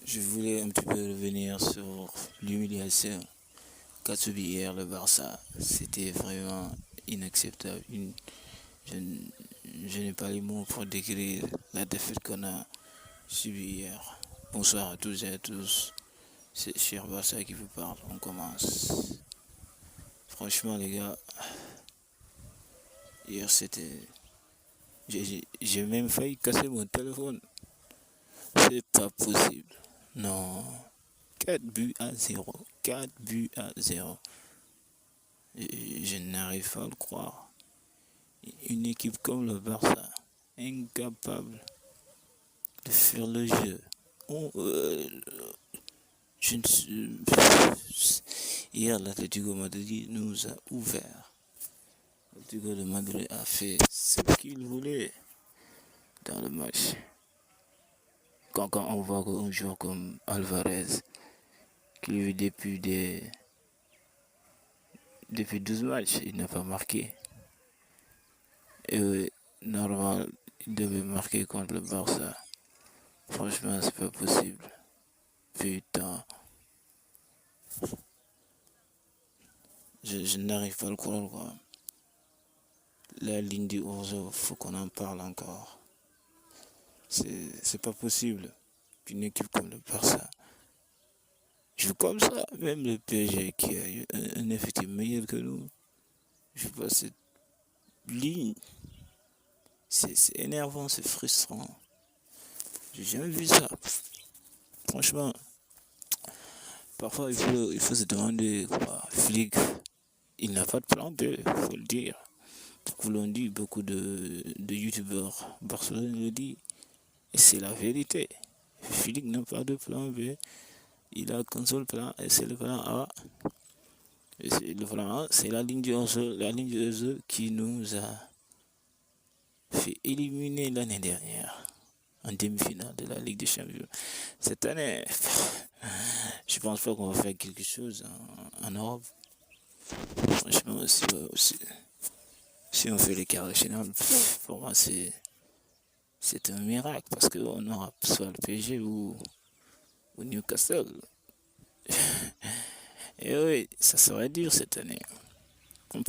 Je voulais un petit peu revenir sur l'humiliation qu'a subi hier le Barça. C'était vraiment inacceptable. Je, n- je n'ai pas les mots pour décrire la défaite qu'on a subie hier. Bonsoir à tous et à tous. C'est cher Barça qui vous parle. On commence. Franchement, les gars, hier c'était. J'ai même failli casser mon téléphone. C'est pas possible. Non. 4 buts à 0. 4 buts à 0. Je n'arrive pas à le croire. Une équipe comme le Barça, incapable de faire le jeu. On, je ne suis- Hier, l'Atlético Madrid nous a ouvert. L'Atlético de Madrid a fait ce qu'il voulait dans le match. Quand on voit qu'un joueur comme Alvarez, qui depuis 12 matchs, il n'a pas marqué. Et normal, il devait marquer contre le Barça. Franchement, c'est pas possible. Putain, je n'arrive pas à le croire, quoi. La ligne du Orzo, faut qu'on en parle encore. C'est pas possible qu'une équipe comme le Barça joue comme ça. Même le PSG qui a eu un effectif meilleur que nous, je pas cette ligne. C'est énervant, c'est frustrant. J'ai jamais vu ça. Franchement, parfois il faut se demander quoi. Flick, il n'a pas de plan B, faut le dire. Beaucoup l'ont dit, beaucoup de youtubeurs Barcelone le dit. Et c'est la vérité. Flick n'a pas de plan B. Il a qu'un seul plan et c'est le plan A. Et le plan A, c'est la ligne du 11, la ligne du 11 qui nous a fait éliminer l'année dernière en demi-finale de la Ligue des Champions. Cette année, je pense pas qu'on va faire quelque chose en Europe. Franchement, si on fait les quarts de finale, pour moi, c'est un miracle parce qu'on aura soit le PSG ou Newcastle. Et oui, ça serait dur cette année.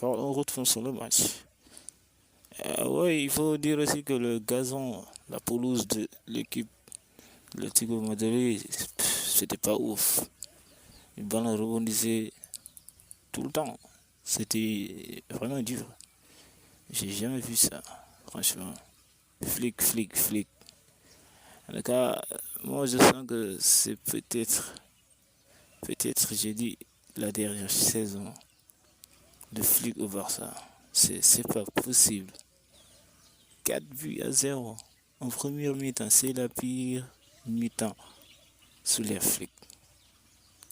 On retourne sur le match. Oui, il faut dire aussi que le gazon, la pelouse de l'équipe, le Tigo Madrid, c'était pas ouf. Le ballon rebondissait tout le temps. C'était vraiment dur. J'ai jamais vu ça, franchement. Flic, flic, flic. En tout cas, moi je sens que c'est peut-être, j'ai dit, la dernière saison de flic au Barça. C'est pas possible. 4 buts à 0 en première mi-temps, c'est la pire mi-temps sous les flics.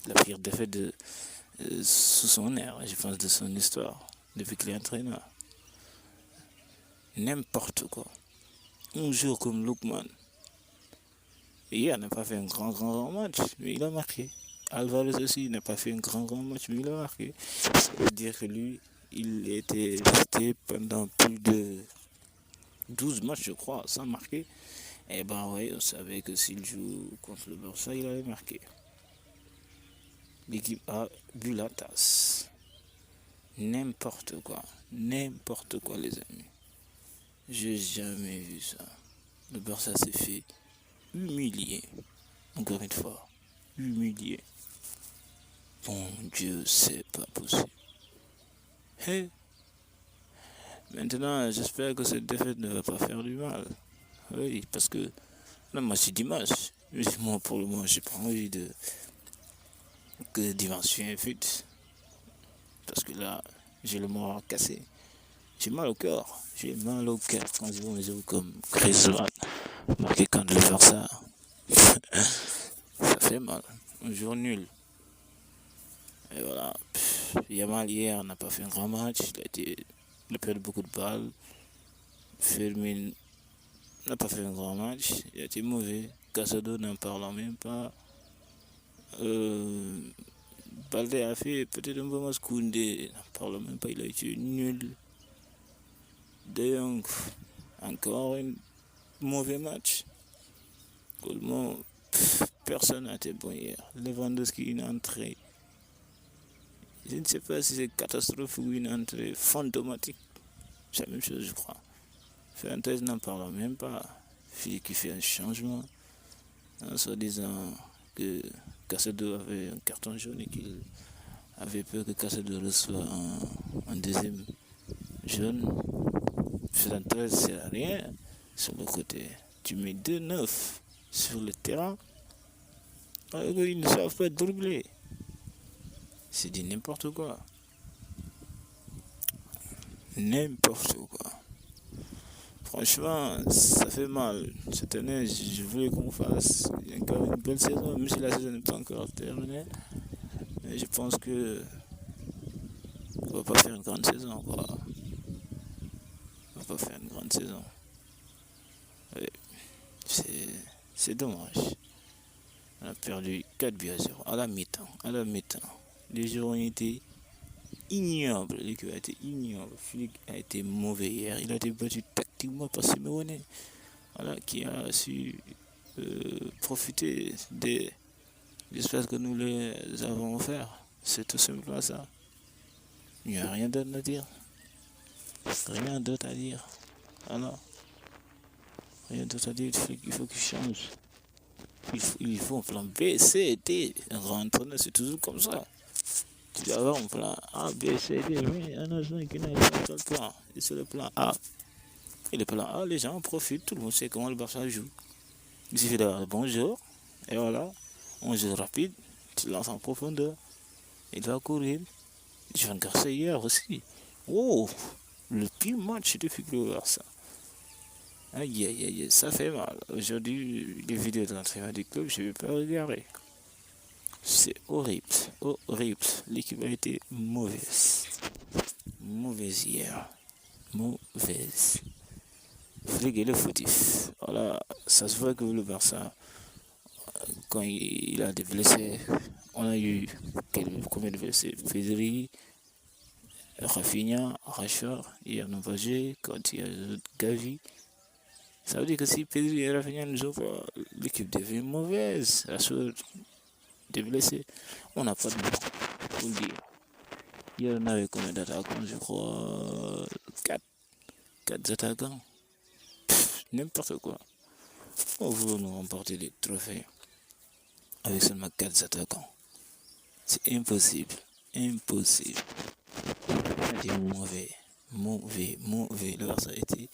La pire défaite sous son ère, je pense, de son histoire, depuis qu'il est entraîneur. N'importe quoi. Un jour comme Lookman, hier n'a pas fait un grand match, mais il a marqué. Alvarez aussi n'a pas fait un grand match, mais il a marqué. Ça veut dire que lui, il était resté pendant plus de 12 matchs, je crois, sans marquer. Et ben oui, on savait que s'il joue contre le Barça, il allait marquer. L'équipe a bu la tasse. N'importe quoi les amis. J'ai jamais vu ça. Le Barça s'est fait humilier. Encore une fois, humilier. Bon Dieu, c'est pas possible. Hey, maintenant, j'espère que cette défaite ne va pas faire du mal. Oui, parce que le match est dimanche. Mais moi, pour le moment, j'ai pas envie que dimanche soit vite. Parce que là, j'ai le moral cassé. J'ai mal au cœur. J'ai mal au cœur quand je vois mes yeux comme Griezmann marqué quand je vais faire ça. Ça fait mal. Un jour nul. Et voilà. Yamal hier n'a pas fait un grand match. Il a perdu beaucoup de balles. Fermin n'a pas fait un grand match. Il a été mauvais. Casado n'en parlant même pas. Euh, Balde a fait peut-être un bon match. Koundé n'en parle même pas. Il a été nul. De Jong, encore un mauvais match. Coleman, personne n'a été bon hier. Lewandowski, une entrée. Je ne sais pas si c'est catastrophique ou une entrée fantomatique. C'est la même chose, je crois. Fernandez n'en parle même pas. Philippe qui fait un changement en se disant que Casado avait un carton jaune et qu'il avait peur que Casado reçoive un deuxième jaune. Fernandez, c'est rien sur le côté. Tu mets 2-9 sur le terrain. Ils ne savent pas dribbler. C'est dit n'importe quoi. N'importe quoi. Franchement, ça fait mal. Cette année, je voulais qu'on fasse encore une belle saison, même si la saison n'est pas encore terminée. Mais je pense que on va pas faire une grande saison, quoi. On va pas faire une grande saison. Oui, c'est dommage. On a perdu 4 buts à 0 à la mi-temps. À la mi-temps. Les joueurs ont été ignobles. L'équipe a été ignoble. Flick a été mauvais hier. Il a été battu tactiquement par Simeone. Voilà, qui a su profiter des espaces que nous les avons offerts. C'est tout simplement ça. Il n'y a rien d'autre à dire. Rien d'autre à dire. Alors, rien d'autre à dire. Il faut qu'il change. Il faut un plan B, C, D. Un grand entraîneur, c'est toujours comme ça. Tu dois avoir un plan A, B, C, D. Mais un agent qui n'a pas le plan. Et sur le plan A. Et le plan A, les gens en profitent. Tout le monde sait comment le Barça joue. Il suffit d'avoir le bon jour. Et voilà. On joue rapide. Tu lances en profondeur. Il va courir. Je vais Garcia hier aussi. Oh, le pire match depuis que le Barça. Aïe, aïe, aïe, ça fait mal. Aujourd'hui, les vidéos d'entraînement du club, je ne vais pas regarder. C'est horrible, horrible. L'équipe a été mauvaise. Mauvaise hier. Mauvaise. Flick est le fautif. Voilà, ça se voit que le Barça, quand il a des blessés, on a eu combien de blessés? Pedri, Rafinha, Rashford, hier n'ont pas joué, quand il y a Gavi. Ça veut dire que si Pedri et Rafinha ne jouent pas, l'équipe devient mauvaise. La chose des blessés, on n'a pas de banc, pour le dire. Hier, on avait combien d'attaquants? Je crois 4 attaquants. N'importe quoi. On veut nous remporter des trophées avec seulement 4 attaquants. C'est impossible. Impossible. C'était mauvais. Mauvais, mauvais. Le Barça était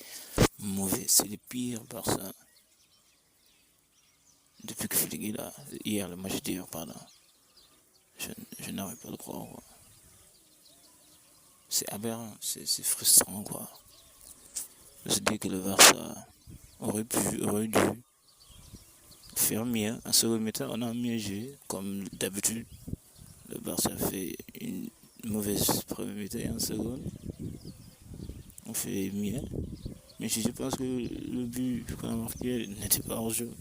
mauvais. C'est le pire Barça. Depuis que Flick est là. Hier, le match d'hier, pardon. Je n'arrive pas à le croire. Quoi. C'est aberrant. C'est frustrant, quoi. Je dis que le Barça aurait dû faire mieux. En second mi-temps, on a mieux joué. Comme d'habitude, le Barça fait une mauvaise première mi-temps et en seconde, on fait mieux. Mais je pense que le but qu'on a marqué n'était pas hors jeu.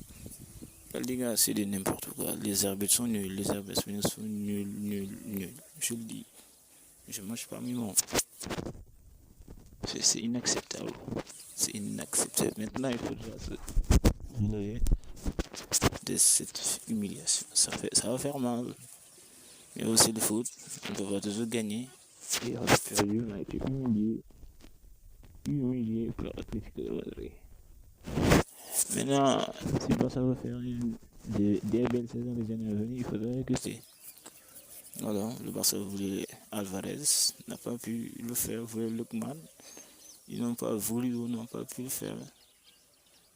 La Liga, c'est de n'importe quoi. Les arbitres sont nuls, les arbitres sont nuls. Je le dis. Je mange pas mes mots. C'est inacceptable. C'est inacceptable. Maintenant, il faudra se relever de cette humiliation. Ça va faire mal. Mais aussi le foot, on ne peut pas toujours gagner. Et on a perdu, on a été humilié pour l'Atlético de Madrid. Maintenant, si le Barça veut faire des belles saisons les années à venir, il faudrait récuser. Voilà, le Barça voulait Alvarez, n'a pas pu le faire, voulait Lookman. Ils n'ont pas voulu ou n'ont pas pu le faire.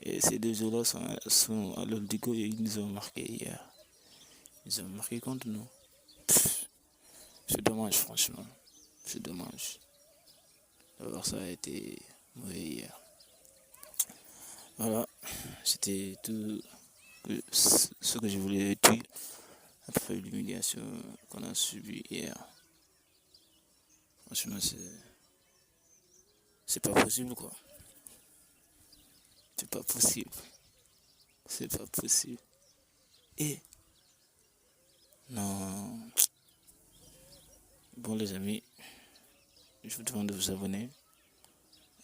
Et ces deux jours-là sont à l'Oldico et ils nous ont marqué hier. Ils ont marqué contre nous. C'est dommage, franchement. C'est dommage. Le Barça a été mauvais hier. Voilà, c'était tout ce que je voulais dire après l'humiliation qu'on a subie hier. Franchement, c'est pas possible, quoi. C'est pas possible. C'est pas possible. Et non. Bon, les amis, je vous demande de vous abonner.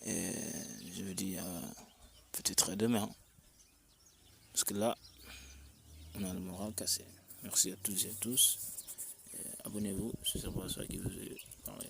Et je vous dis peut-être à demain. Parce que là, on a le moral cassé. Merci à toutes et à tous. Abonnez-vous, c'est ça qui vous est parlé.